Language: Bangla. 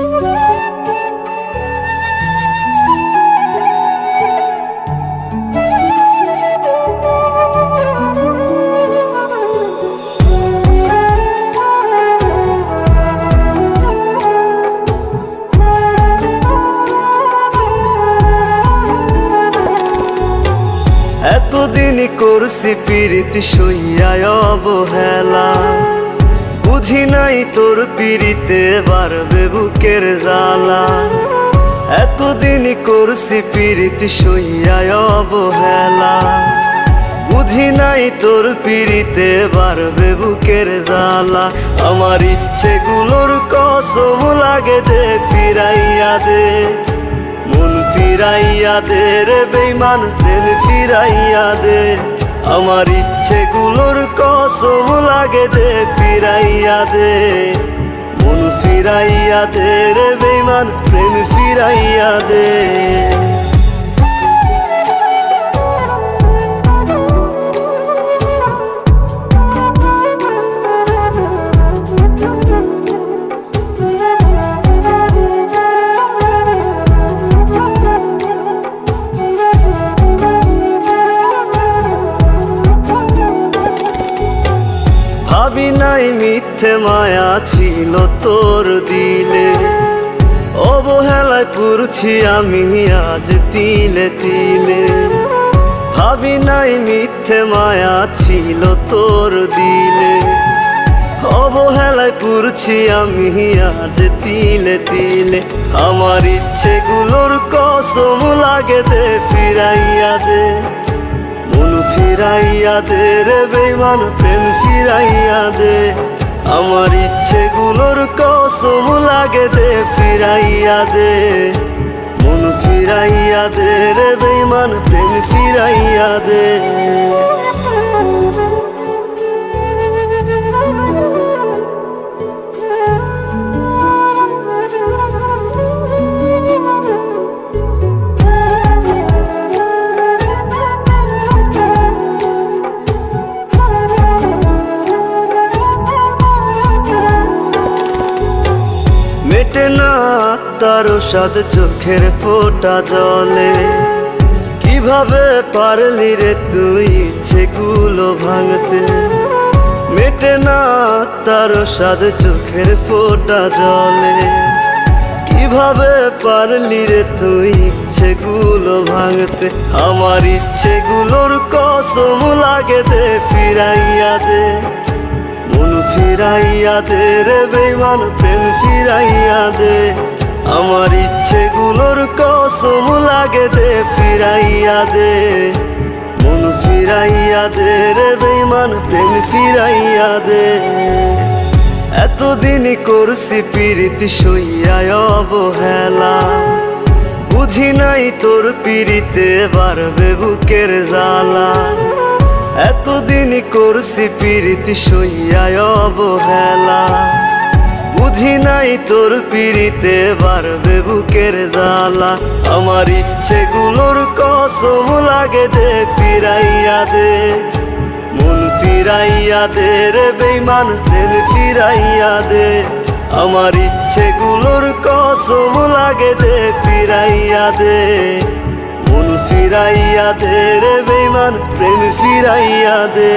এতদিন করছি প্রীতি সইয়ায় অবহেলা, বুঝি নাই তোর পিরিতে বাড়বে বুকের জ্বালা। এতদিন করছি প্রীতি সইয়ায় অবহেলা, বুঝি নাই তোর পিরিতে বাড়বে বুকের জ্বালা। আমার ইচ্ছেগুলোর কসম লাগে দে ফিরাইয়া দে, মন ফিরাইয়া দে রে বেঈমান প্রেম ফিরাইয়া দে। আমার ইচ্ছেগুলোর কসম লাগে দে ফিরাইয়া দে, মন ফিরাইয়া দে রে বেঈমান প্রেম ফিরাইয়া দে। ভাবি নাই মিথ্যে মায়া ছিল তোর দিলে, অবহেলায় পড়ছি আমি আজ তিলে তিলে। ভাবি নাই মিথ্যে মায়া ছিল তোর দিলে, অবহেলায় পড়ছি আমি আজ তিলে তিলে। আমার ইচ্ছেগুলোর কসম লাগে দে ফিরাইয়া দে, মন ফিরাইয়া দে রে বেঈমান প্রেম ফিরাইয়া দে। আমার ইচ্ছেগুলোর কসম লাগে দে ফিরাইয়া দে, মন ফিরাইয়া দে রে বেঈমান প্রেম ফিরাইয়া দে। মেটে না তার স্বাদ চোখের ফোঁটা জলে, কিভাবে পারলি রে তুই ইচ্ছেগুলো ভাঙতে। মেটে না তার স্বাদ চোখের ফোঁটা জলে, কিভাবে পারলি রে তুই ইচ্ছেগুলো ভাঙতে। আমার ইচ্ছেগুলোর কসম লাগে দে ফিরাইয়া দে, মন ফিরাইয়া দে রে বেঈমান প্রেম ফিরাইয়া দে। আমার ইচ্ছেগুলোর কসম লাগে দে ফিরাইয়া দে, মন ফিরাইয়া দে রে বেঈমান প্রেম ফিরাইয়া দে। এতদিন করছি প্রীতি সইয়ায় অবহেলা, বুঝি নাই তোর পিরিতে বাড়বে বুকের জ্বালা। এতদিন করছি প্রীতি সইয়ায় অবহেলা, বুঝি নাই তোর পিরিতে বাড়বে বুকের জ্বালা। আমার ইচ্ছেগুলোর কসম লাগে দে ফিরাইয়া দে, মন ফিরাইয়া দে রে বেঈমান প্রেম ফিরাইয়া দে। আমার ইচ্ছেগুলোর কসম লাগে দে ফিরাইয়া দে, মন ফিরাইয়া দে রে বেঈমান প্রেম ফিরাইয়া দে।